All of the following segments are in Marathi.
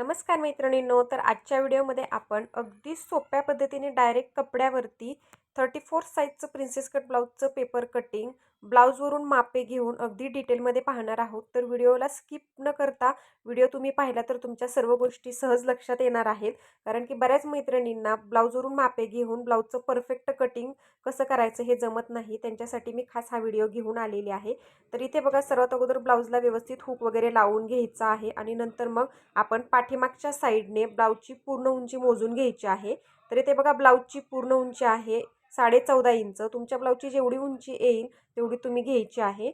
नमस्कार मैत्रिणींनो. तर आजच्या व्हिडिओमध्ये आपण अगदी सोप्या पद्धतीने डायरेक्ट कपड्यावरती 34 साईजचं प्रिन्सेस कट ब्लाऊजचं पेपर कटिंग ब्लाऊजवरून मापे घेऊन अगदी डिटेलमध्ये पाहणार आहोत. तर व्हिडिओला स्किप न करता व्हिडिओ तुम्ही पाहिला तर तुमच्या सर्व गोष्टी सहज लक्षात येणार आहेत. कारण की बऱ्याच मैत्रिणींना ब्लाऊजवरून मापे घेऊन ब्लाऊजचं परफेक्ट कटिंग कसं करायचं हे जमत नाही. त्यांच्यासाठी मी खास हा व्हिडिओ घेऊन आलेली आहे. तर इथे बघा, सर्वात अगोदर ब्लाऊजला व्यवस्थित हुक वगैरे लावून घ्यायचा आहे आणि नंतर मग आपण पाठीमागच्या साईडने ब्लाऊजची पूर्ण उंची मोजून घ्यायची आहे. तर इथे बघा, ब्लाऊजची पूर्ण उंची आहे 14.5 इंच. तुमच्या ब्लाऊजची जेवढी उंची येईल तेवढी तुम्ही घ्यायची आहे.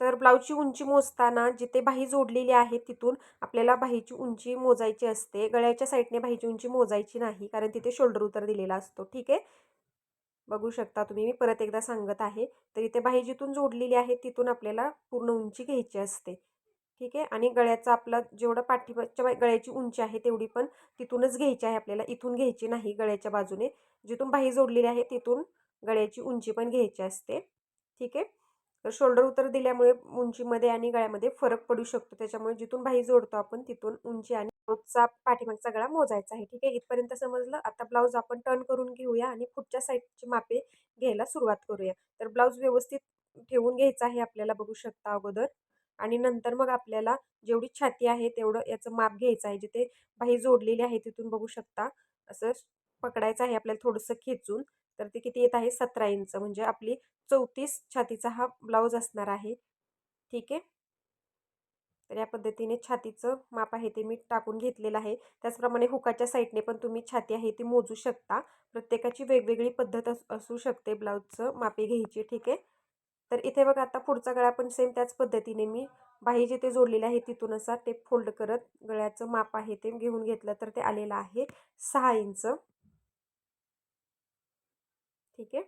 तर ब्लाऊजची उंची मोजताना जिथे बाही जोडलेली आहे तिथून आपल्याला बाहीची उंची मोजायची असते. गळ्याच्या साईडने बाहीची उंची मोजायची नाही, कारण तिथे शोल्डर उतार दिलेला असतो. ठीक आहे, बघू शकता तुम्ही. मी परत एकदा सांगत आहे. तर इथे बाही जिथून जोडलेली आहे तिथून आपल्याला पूर्ण उंची घ्यायची असते. ठीक आहे, आणि गळ्याचा आपला जेवढं पाठीमागच्या गळ्याची उंची आहे तेवढी पण तिथूनच घ्यायची आहे आपल्याला, इथून घ्यायची नाही. गळ्याच्या बाजूने जिथून बाही जोडलेली आहे तिथून गळ्याची उंची पण घ्यायची असते. ठीक आहे, तर शोल्डर उतार दिल्यामुळे उंचीमध्ये आणि गळ्यामध्ये फरक पडू शकतो. त्याच्यामुळे जिथून बाही जोडतो आपण तिथून उंची आणि ब्लाऊजचा पाठीमागचा गळा मोजायचा आहे. ठीक आहे, इथपर्यंत समजलं. आता ब्लाऊज आपण टर्न करून घेऊया आणि पुढच्या साईडची मापे घ्यायला सुरुवात करूया. तर ब्लाऊज व्यवस्थित ठेवून घ्यायचा आहे आपल्याला, बघू शकता अगोदर. आणि नंतर मग आपल्याला जेवढी छाती आहे तेवढं याचं माप घ्यायचं आहे. जिथे बाही जोडलेली आहे तिथून बघू शकता असं पकडायचं आहे आपल्याला थोडंसं खेचून. तर ते किती येत आहे, 17 इंच. म्हणजे आपली 34 छातीचा हा ब्लाऊज असणार आहे. ठीक आहे, तर या पद्धतीने छातीचं माप आहे ते मी टाकून घेतलेलं आहे. त्याचप्रमाणे हुकाच्या साईडने पण तुम्ही छाती आहे ती मोजू शकता. प्रत्येकाची वेगवेगळी पद्धत असू शकते ब्लाऊजचं मापे घ्यायची. ठीक आहे, तर इथे बघा, आता पुढचा गळा पण सेम त्याच पद्धतीने मी बाही जिथे जोडलेली आहे तिथून असा टेप फोल्ड करत गळ्याचं माप आहे ते घेऊन घेतलं तर ते आलेलं आहे 6 इंच. ठीक आहे,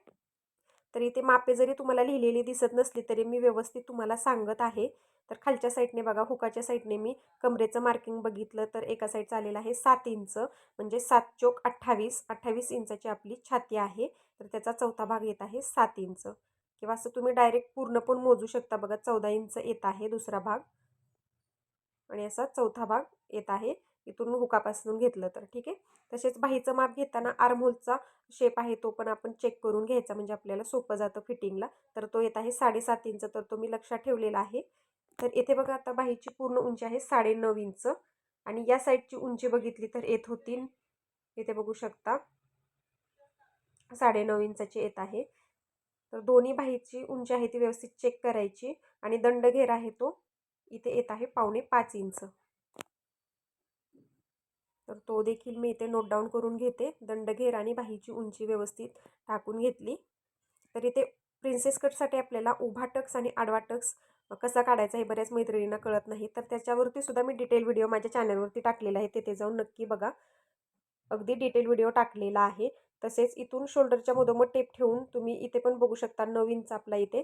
तर इथे मापे जरी तुम्हाला लिहिलेली दिसत नसली तरी मी व्यवस्थित तुम्हाला सांगत आहे. तर खालच्या साईडने बघा, हुकाच्या साईडने मी कमरेचं मार्किंग बघितलं तर एका साईडचं आलेलं आहे 7 इंच. म्हणजे 7 चोक 28, 28 इंचाची आपली छाती आहे. तर त्याचा चौथा भाग येत आहे 7 इंच. किंवा असं तुम्ही डायरेक्ट पूर्ण पण मोजू शकता. बघा, 14 इंच येत आहे दुसरा भाग आणि असा चौथा भाग येत आहे इथून हुकापासून घेतलं तर. ठीक आहे, तसेच बाहीचं माप घेताना आर्महोलचा शेप आहे तो पण आपण चेक करून घ्यायचा, म्हणजे आपल्याला सोपं जातं फिटिंगला. तर तो येत आहे 7.5 इंच. तर तो मी लक्षात ठेवलेला आहे. तर इथे बघा, आता बाहीची पूर्ण उंची आहे 9.5 इंच आणि या साईडची उंची बघितली तर येत होती, इथे बघू शकता 9.5 इंचाची येत आहे. तर दोन्ही बाहीची उंची आहे ती व्यवस्थित चेक करायची आणि दंडघेर आहे तो इथे येत आहे 4.5 इंच. तर तो देखील मी इथे नोट डाऊन करून घेते. दंडघेर आणि बाहीची उंची व्यवस्थित टाकून घेतली. तर इथे प्रिन्सेस कटसाठी आपल्याला उभा टक्स आणि आडवा टक्स कसा काढायचा हे बऱ्याच मैत्रिणींना कळत नाही. तर त्याच्यावरती सुद्धा मी डिटेल व्हिडिओ माझ्या चॅनलवरती टाकलेला आहे, तिथे जाऊन नक्की बघा. अगदी डिटेल व्हिडिओ टाकलेला आहे. तसेच इथून शोल्डरच्या मधोमध टेप ठेवून तुम्ही इथे पण बघू शकता 9 इंच आपला इथे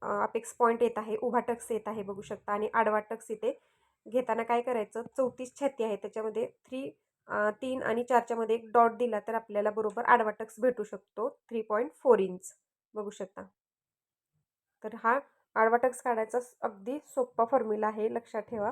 अपेक्स पॉईंट येत आहे, उभा टक्स येत आहे बघू शकता. आणि आडवा टक्स इथे घेताना काय करायचं, 34 छाती आहे त्याच्यामध्ये 3 आणि 4च्या मध्ये एक डॉट दिला तर आपल्याला बरोबर आडवा टक्स भेटू शकतो 3.4 इंच बघू शकता. तर हा आडवा टक्स काढायचा अगदी सोपा फॉर्म्युला आहे, लक्षात ठेवा.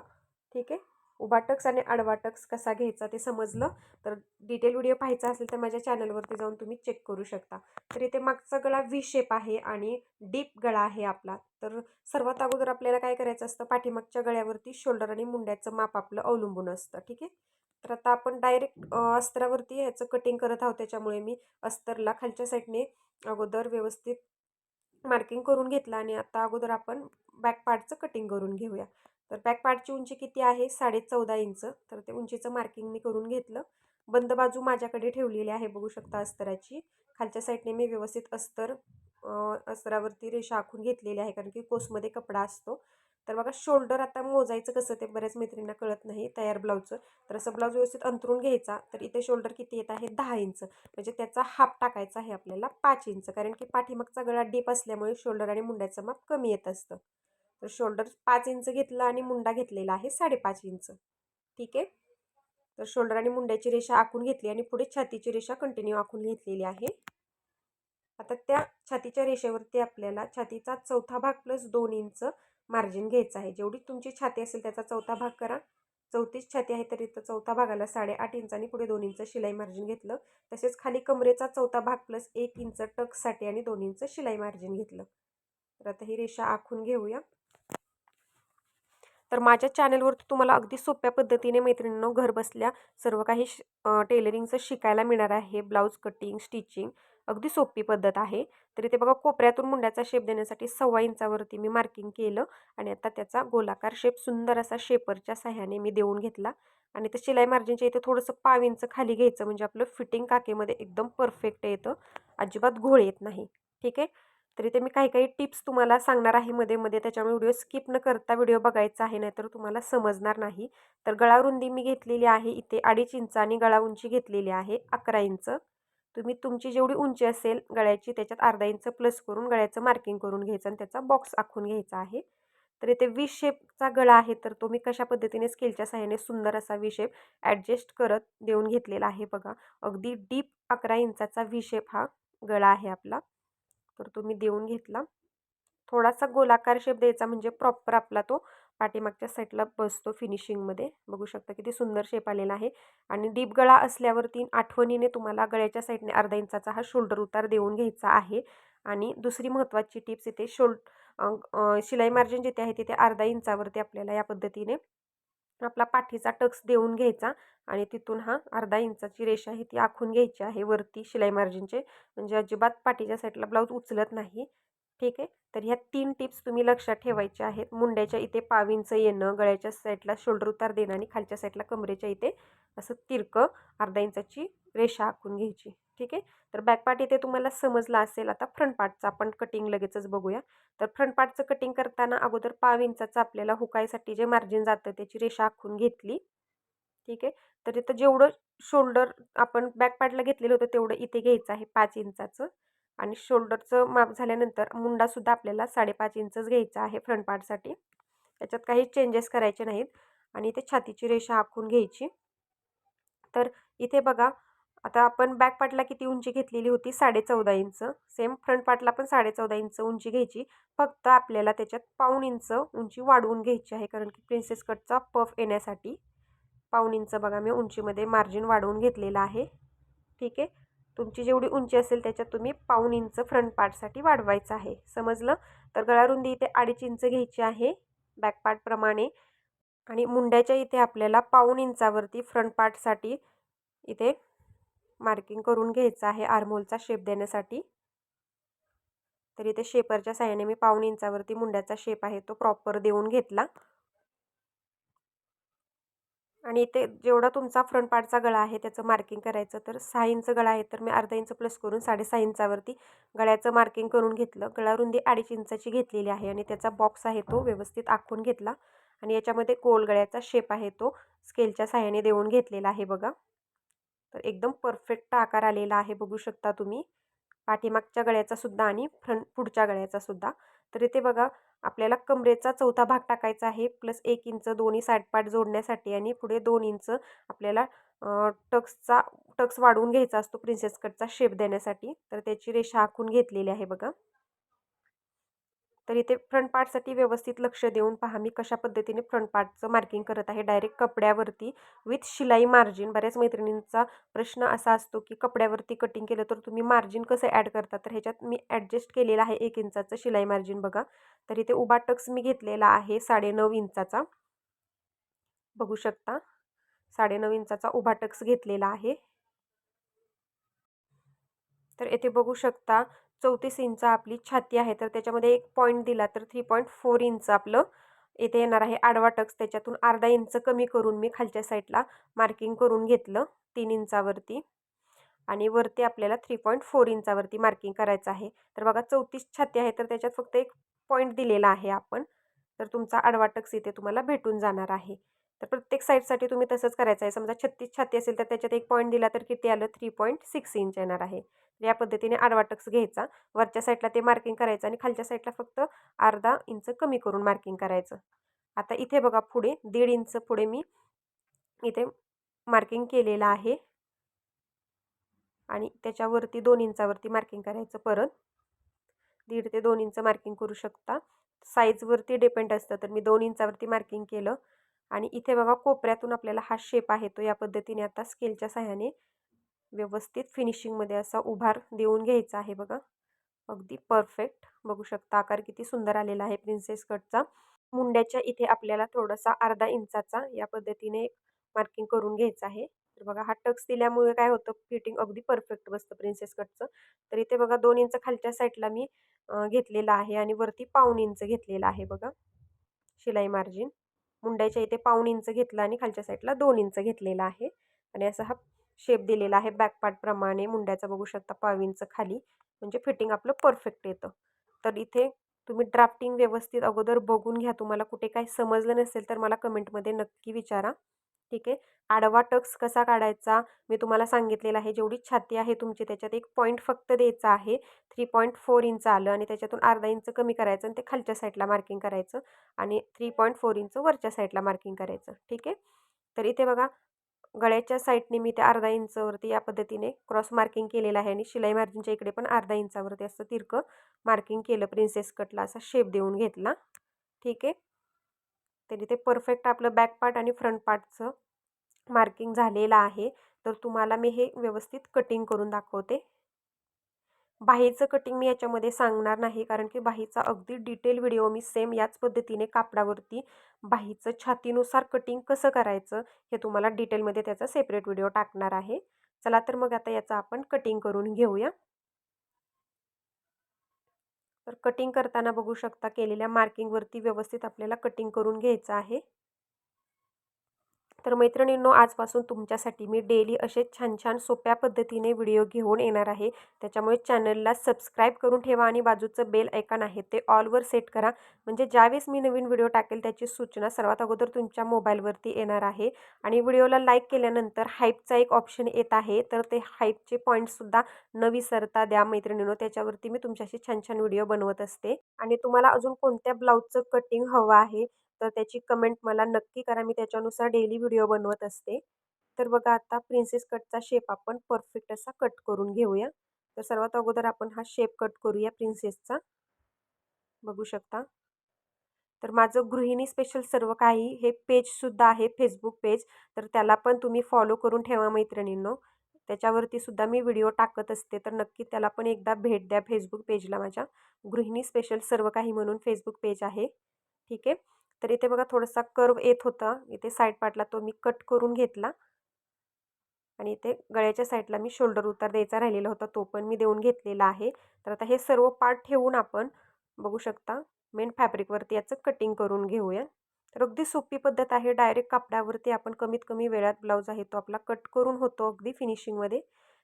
ठीक आहे, उभा टक्स आणि आडवा टक्स कसा घ्यायचा ते समजलं. तर डिटेल व्हिडिओ पाहायचा असेल तर माझ्या चॅनलवरती जाऊन तुम्ही चेक करू शकता. तर इथे मागचा गळा व्ही शेप आहे आणि डीप गळा आहे आपला. तर सर्वात अगोदर आपल्याला काय करायचं असतं, पाठीमागच्या गळ्यावरती शोल्डर आणि मुंड्याचं माप आपलं अवलंबून असतं. ठीक आहे, तर आता आपण डायरेक्ट अस्तरावरती ह्याचं कटिंग करत आहोत. त्याच्यामुळे मी अस्तरला खालच्या साईडने अगोदर व्यवस्थित मार्किंग करून घेतलं आणि आता अगोदर आपण बॅक पार्टचं कटिंग करून घेऊया. तर बॅक पार्टची उंची किती आहे, 14.5 इंच. तर ते उंचीचं मार्किंग मी करून घेतलं. बंद बाजू माझ्याकडे ठेवलेली आहे बघू शकता अस्तराची. खालच्या साईडने मी व्यवस्थित अस्तरावरती रेषा आखून घेतलेली आहे, कारण की कोसमध्ये कपडा असतो. तर बघा, शोल्डर आता मोजायचं कसं ते बऱ्याच मैत्रिणींना कळत नाही तयार ब्लाऊजचं. तर असं ब्लाऊज व्यवस्थित अंतरून घ्यायचा. तर इथे शोल्डर किती येत आहे, 10 इंच. म्हणजे त्याचा हाफ टाकायचा आहे आपल्याला 5 इंच, कारण की पाठीमागचा गळा डीप असल्यामुळे शोल्डर आणि मुंड्याचं माप कमी येत असतं. तर शोल्डर 5 इंच घेतला आणि मुंडा घेतलेला आहे 5.5 इंच. ठीक आहे, तर शोल्डर आणि मुंड्याची रेषा आखून घेतली आणि पुढे छातीची रेषा कंटिन्यू आखून घेतलेली आहे. आता त्या छातीच्या रेषेवरती आपल्याला छातीचा चौथा भाग प्लस 2 इंच मार्जिन घ्यायचं आहे. जेवढी तुमची छाती असेल त्याचा चौथा भाग करा 34 छाती आहे, तर इथं चौथा भागाला 8.5 इंचांनी पुढे 2 इंच शिलाई मार्जिन घेतलं. तसेच खाली कमरेचा चौथा भाग प्लस 1 इंच टक्ससाठी आणि 2 इंच शिलाई मार्जिन घेतलं. तर आता ही रेषा आखून घेऊया. तर माझ्या चॅनलवर तुम्हाला अगदी सोप्या पद्धतीने मैत्रिणींनो घर बसल्या सर्व काही टेलरिंगचं शिकायला मिळणार आहे. ब्लाऊज कटिंग, स्टिचिंग अगदी सोपी पद्धत आहे. तर इथे बघा कोपऱ्यातून मुंड्याचा शेप देण्यासाठी 1.25 इंचावरती मी मार्किंग केलं आणि आता त्याचा गोलाकार शेप सुंदर असा शेपरच्या साह्याने मी देऊन घेतला आणि ते शिलाई मार्जिनच्या इथे थोडंसं 1.5 इंच खाली घ्यायचं म्हणजे आपलं फिटिंग काकेमध्ये एकदम परफेक्ट येतं, अजिबात घोळ येत नाही. ठीक आहे. तर इथे मी काही टिप्स तुम्हाला सांगणार आहे मध्ये त्याच्यामुळे व्हिडिओ स्किप न करता व्हिडिओ बघायचा आहे, नाहीतर तुम्हाला समजणार नाही. तर गळा रुंदी मी घेतलेली आहे इथे 2.5 इंच आणि गळा उंची घेतलेली आहे 11 इंच. तुम्ही तुमची जेवढी उंची असेल गळ्याची त्याच्यात अर्धा इंच प्लस करून गळ्याचं मार्किंग करून घ्यायचं आणि त्याचा बॉक्स आखून घ्यायचा आहे. तर इथे व्ही शेपचा गळा आहे, तर तो मी कशा पद्धतीने स्केलच्या साहाय्याने सुंदर असा व्ही शेप ॲडजस्ट करत देऊन घेतलेला आहे. बघा अगदी डीप 11 इंचाचा व्ही शेप हा गळा आहे आपला. तर तो मी देऊन घेतला. थोडासा गोलाकार शेप द्यायचा म्हणजे प्रॉपर आपला तो पाठीमागच्या साईडला बसतो फिनिशिंगमध्ये. बघू शकता किती सुंदर शेप आलेला आहे. आणि डीप गळा असल्यावरती आठवणीने तुम्हाला गळ्याच्या साईडने अर्धा इंचाचा हा शोल्डर उतार देऊन घ्यायचा आहे. आणि दुसरी महत्त्वाची टिप्स इथे शिलाई मार्जिन जिथे आहे तिथे अर्धा इंचावरती आपल्याला या पद्धतीने आपला पाठीचा टक्स देऊन घ्यायचा आणि तिथून हा अर्धा इंचाची रेषा आहे ती आखून घ्यायची आहे वरती शिलाई मार्जिनचे, म्हणजे अजिबात पाठीच्या साईडला ब्लाऊज उचलत नाही. ठीक आहे. तर ह्या 3 टिप्स तुम्ही लक्षात ठेवायच्या आहेत. मुंड्याच्या इथे 1.5 इंच येणं, गळ्याच्या साईडला शोल्डर उतार देणं आणि खालच्या साईडला कमरेच्या इथे असं तिरकं अर्धा इंचाची रेषा आखून घ्यायची. ठीक आहे. तर बॅक पार्ट इथे तुम्हाला समजला असेल. आता फ्रंट पार्टचं आपण कटिंग लगेचच बघूया. तर फ्रंट पार्टचं कटिंग करताना अगोदर 1.5 इंचाचं आपल्याला हुकायसाठी जे मार्जिन जातं त्याची रेषा आखून घेतली. ठीक आहे. तर इथं जेवढं शोल्डर आपण बॅक पार्टला घेतलेलं होतं तेवढं इथे घ्यायचं आहे 5 इंचाचं आणि शोल्डरचं माप झाल्यानंतर मुंडासुद्धा आपल्याला 5.5 इंचच घ्यायचा आहे फ्रंट पार्टसाठी. त्याच्यात काही चेंजेस करायचे नाहीत आणि इथे छातीची रेषा आखून घ्यायची. तर इथे बघा आता आपण बॅक पार्टला किती उंची घेतलेली होती 14.5 इंच. सेम फ्रंट पार्टला पण 14.5 इंच उंची घ्यायची. फक्त आपल्याला त्याच्यात 1.5 इंच उंची वाढवून घ्यायची आहे, कारण की प्रिन्सेस कटचा पफ येण्यासाठी 1.5 इंच बघा मी उंचीमध्ये मार्जिन वाढवून घेतलेलं आहे. ठीक आहे. तुमची जेवढी उंची असेल त्याच्यात तुम्ही 1.5 इंच फ्रंट पार्टसाठी वाढवायचं आहे. समजलं? तर गळा रुंदी इथे 2.5 इंच घ्यायची आहे बॅक पार्टप्रमाणे आणि मुंड्याच्या इथे आपल्याला 1.5 इंचावरती फ्रंट पार्टसाठी इथे मार्किंग करून घ्यायचं आहे आर्महोलचा शेप देण्यासाठी. तर इथे शेपरच्या साहाय्याने मी 1.5 इंचावरती मुंड्याचा शेप आहे तो प्रॉपर देऊन घेतला. आणि इथे जेवढा तुमचा फ्रंट पार्टचा गळा आहे त्याचं मार्किंग करायचं. तर 6 इंच गळा आहे, तर मी अर्धा इंच प्लस करून 6.5 इंचावरती गळ्याचं मार्किंग करून घेतलं. गळा रुंदी 2.5 इंचाची घेतलेली आहे आणि त्याचा बॉक्स आहे तो व्यवस्थित आखून घेतला आणि याच्यामध्ये गोल गळ्याचा शेप आहे तो स्केलच्या साहाय्याने देऊन घेतलेला आहे बघा. तर एकदम परफेक्ट आकार आलेला आहे, बघू शकता तुम्ही पाठीमागच्या गळ्याचा सुद्धा आणि पुढच्या गळ्याचा सुद्धा. तर इथे बघा आपल्याला कमरेचा चौथा भाग टाकायचा आहे प्लस 1 इंच दोन्ही साईडपार्ट जोडण्यासाठी आणि पुढे 2 इंच आपल्याला टक्स वाढवून घ्यायचा असतो प्रिन्सेस कटचा शेप देण्यासाठी. तर त्याची रेषा आखून घेतलेली आहे बघा. तर इथे फ्रंट पार्टसाठी व्यवस्थित लक्ष देऊन पहा मी कशा पद्धतीने फ्रंट पार्टचं मार्किंग करत आहे डायरेक्ट कपड्यावरती विथ शिलाई मार्जिन. बऱ्याच मैत्रिणींचा प्रश्न असा असतो की कपड्यावरती कटिंग केलं तर तुम्ही मार्जिन कसं ॲड करता, तर ह्याच्यात मी ॲडजस्ट केलेलं आहे 1 इंचाचं शिलाई मार्जिन बघा. तर इथे उभा टक्स मी घेतलेला आहे 9.5 इंचाचा, बघू शकता 9.5 इंचाचा उभा टक्स घेतलेला आहे. तर येथे बघू शकता 34 इंच आपली छाती आहे, तर त्याच्यामध्ये एक पॉईंट दिला तर 3.4 इंच आपलं इथे येणार आहे आडवा टक्स. त्याच्यातून अर्धा इंच कमी करून मी खालच्या साईडला मार्किंग करून घेतलं 3 इंचावरती आणि वरती आपल्याला 3.4 इंचावरती मार्किंग करायचं आहे. तर बघा 34 छाती आहे, तर त्याच्यात फक्त एक पॉईंट दिलेला आहे आपण. तर तुमचा आडवा टक्स इथे तुम्हाला भेटून जाणार आहे. तर प्रत्येक साईडसाठी तुम्ही तसंच करायचं आहे. समजा 36 छाती असेल तर त्याच्यात एक पॉईंट दिला तर किती आलं 3.6 इंच येणार आहे. या पद्धतीने आडवा टक्स घ्यायचा, वरच्या साईडला ते मार्किंग करायचं आणि खालच्या साईडला फक्त अर्धा इंच कमी करून मार्किंग करायचं. आता इथे बघा पुढे 1.5 इंच पुढे मी इथे मार्किंग केलेलं आहे आणि त्याच्यावरती 2 इंचावरती मार्किंग करायचं. परत 1.5 ते 2 इंच मार्किंग करू शकता. साईजवरती डिपेंड असतं. तर मी 2 इंचावरती मार्किंग केलं आणि इथे बघा कोपऱ्यातून आपल्याला हा शेप आहे तो या पद्धतीने आता स्केलच्या सहाय्याने व्यवस्थित फिनिशिंगमध्ये असा उभार देऊन घ्यायचा आहे बघा. अगदी परफेक्ट बघू शकता आकार किती सुंदर आलेला आहे प्रिन्सेस कटचा. मुंड्याच्या इथे आपल्याला थोडासा अर्धा इंचाचा या पद्धतीने मार्किंग करून घ्यायचं आहे. तर बघा हा टक्स दिल्यामुळे काय होतं फिटिंग अगदी परफेक्ट बसतं प्रिन्सेस कटचं. तर इथे बघा 2 इंच खालच्या साईडला मी घेतलेला आहे आणि वरती पाऊण इंच घेतलेला आहे बघा शिलाई मार्जिन. मुंड्याच्या इथे पाऊण इंच घेतला आणि खालच्या साईडला 2 इंच घेतलेला आहे आणि असा हा शेप दिलेला आहे बॅक पार्टप्रमाणे. मुंड्याचा बघू शकता पाव इंच खाली, म्हणजे फिटिंग आपलं परफेक्ट येतं. तर इथे तुम्ही ड्राफ्टिंग व्यवस्थित अगोदर बघून घ्या. तुम्हाला कुठे काही समजलं नसेल तर मला कमेंटमध्ये नक्की विचारा. ठीक आहे. आडवा टक्स कसा काढायचा मी तुम्हाला सांगितलेलं आहे. जेवढी छाती आहे तुमची त्याच्यात एक पॉईंट फक्त द्यायचा आहे. 3.4 इंच आलं आणि त्याच्यातून अर्धा इंच कमी करायचं आणि ते खालच्या साईडला मार्किंग करायचं आणि 3.4 इंच वरच्या साईडला मार्किंग करायचं. ठीक आहे. तर इथे बघा गळ्याच्या साईडने मी ते अर्धा इंचवरती या पद्धतीने क्रॉस मार्किंग केलेलं आहे आणि शिलाई मार्जिनच्या इकडे पण अर्धा इंचावरती असं तिरकं मार्किंग केलं. प्रिन्सेस कटला असा शेप देऊन घेतला. ठीक आहे. तर इथे परफेक्ट आपलं बॅक पार्ट आणि फ्रंट पार्टचं मार्किंग झालेलं आहे. तर तुम्हाला मी हे व्यवस्थित कटिंग करून दाखवते. बाहीचं कटिंग मी याच्यामध्ये सांगणार नाही कारण की बाहीचा अगदी डिटेल व्हिडिओ मी सेम याच पद्धतीने कापडावरती बाहीचं छातीनुसार कटिंग कसं करायचं हे तुम्हाला डिटेलमध्ये त्याचा सेपरेट व्हिडिओ टाकणार आहे. चला तर मग आता याचं आपण कटिंग करून घेऊया. तर कटिंग करताना बघू शकता केलेल्या मार्किंगवरती व्यवस्थित आपल्याला कटिंग करून घ्यायचं आहे. तर मैत्रिणींनो आजपासून तुमच्यासाठी मी डेली असे छान छान सोप्या पद्धतीने व्हिडिओ घेऊन येणार आहे. त्याच्यामुळे चॅनलला सबस्क्राईब करून ठेवा आणि बाजूचं बेल आयकॉन आहे ते ऑलवर सेट करा. म्हणजे ज्यावेळेस मी नवीन व्हिडिओ टाकेल त्याची सूचना सर्वात अगोदर तुमच्या मोबाईलवरती येणार आहे. आणि व्हिडिओला लाईक केल्यानंतर हाईपचा एक ऑप्शन येत आहे. तर ते हाईपचे पॉईंट्ससुद्धा न विसरता द्या मैत्रिणींनो. त्याच्यावरती मी तुमच्याशी छान छान व्हिडिओ बनवत असते. आणि तुम्हाला अजून कोणत्या ब्लाऊजचं कटिंग हवं आहे तर त्याची कमेंट मला नक्की करा. मी त्याच्यानुसार डेली व्हिडिओ बनवत असते. तर बघा आता प्रिन्सेस कटचा शेप आपण परफेक्ट असा कट करून घेऊया. तर सर्वात अगोदर आपण हा शेप कट करूया प्रिन्सेसचा. बघू शकता. तर माझं गृहिणी स्पेशल सर्व काही हे पेजसुद्धा आहे फेसबुक पेज. तर त्याला पण तुम्ही फॉलो करून ठेवा मैत्रिणींनो. त्याच्यावरती सुद्धा मी व्हिडिओ टाकत असते. तर नक्की त्याला पण एकदा भेट द्या फेसबुक पेजला माझ्या. गृहिणी स्पेशल सर्व काही म्हणून फेसबुक पेज आहे. ठीक आहे. तर इथे बघा थोडासा कर्व येत होता. इथे साईड पार्टला तो मी कट करून घेतला. आणि इथे गळ्याच्या साईडला मी शोल्डर उतार द्यायचा राहिलेला होता तो पण मी देऊन घेतलेला आहे. तर आता हे सर्व पार्ट ठेवून आपण बघू शकता मेन फॅब्रिकवरती याचं कटिंग करून घेऊया. तर अगदी सोपी पद्धत आहे. डायरेक्ट कापडावरती आपण कमीत कमी वेळात ब्लाऊज आहे तो आपला कट करून होतो अगदी फिनिशिंगमध्ये.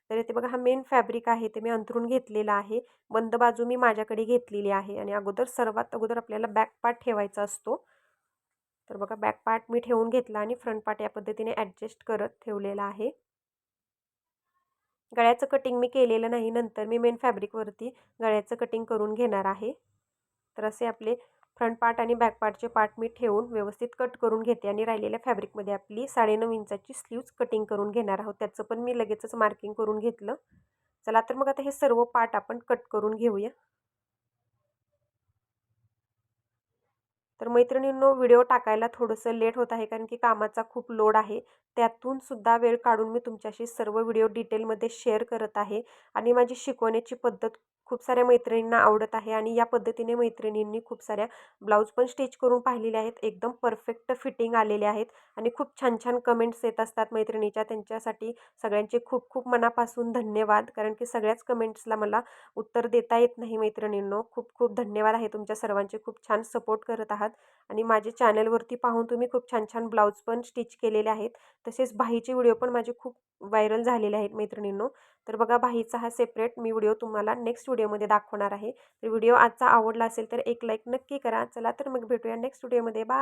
तर इथे बघा हा मेन फॅब्रिक आहे ते मी अंथरून घेतलेला आहे. बंद बाजू मी माझ्याकडे घेतलेली आहे आणि सर्वात अगोदर आपल्याला बॅक पार्ट ठेवायचा असतो. तर बघा बॅक पार्ट मी ठेवून घेतला आणि फ्रंट पार्ट या पद्धतीने ॲडजस्ट करत ठेवलेला आहे. गळ्याचं कटिंग मी केलेलं नाही. नंतर मी मेन फॅब्रिकवरती गळ्याचं कटिंग करून घेणार आहे. तर असे आपले फ्रंट पार्ट आणि बॅक पार्टचे पार्ट मी ठेवून व्यवस्थित कट करून घेते आणि राहिलेल्या फॅब्रिकमध्ये आपली 9.5 इंचाची स्लीव्ज कटिंग करून घेणार आहोत. त्याचं पण मी लगेचच मार्किंग करून घेतलं. चला तर मग आता हे सर्व पार्ट आपण कट करून घेऊया. तर मैत्रिणींनो व्हिडिओ टाकायला थोडंसं लेट होत आहे कारण की कामाचा खूप लोड आहे. त्यातून सुद्धा वेळ काढून मी तुमच्याशी सर्व व्हिडिओ डिटेलमध्ये शेअर करत आहे आणि माझी शिकवण्याची पद्धत खूप साऱ्या मैत्रिणींना आवडत आहे आणि या पद्धतीने मैत्रिणींनी खूप साऱ्या ब्लाऊज पण स्टिच करून पाहिलेले आहेत. एकदम परफेक्ट फिटिंग आलेले आहेत आणि खूप छान छान कमेंट्स येत असतात मैत्रिणीच्या. त्यांच्यासाठी सगळ्यांचे खूप खूप मनापासून धन्यवाद. कारण की सगळ्याच कमेंट्सला मला उत्तर देता येत नाही मैत्रिणींनो. खूप खूप धन्यवाद आहे तुमच्या सर्वांचे. खूप छान सपोर्ट करत आहात आणि माझे चॅनलवरती पाहून तुम्ही खूप छान छान ब्लाऊज पण स्टिच केलेले आहेत. तसेच बाहीचे व्हिडिओ पण माझे खूप व्हायरल झालेले आहेत मैत्रिणींनो. तर बघा बाहीचा हा सेपरेट मी व्हिडिओ तुम्हाला नेक्स्ट व्हिडिओमध्ये दाखवणार आहे. तर व्हिडिओ आजचा आवडला असेल तर एक लाईक नक्की करा. चला तर मग भेटूया नेक्स्ट व्हिडिओमध्ये. बाय.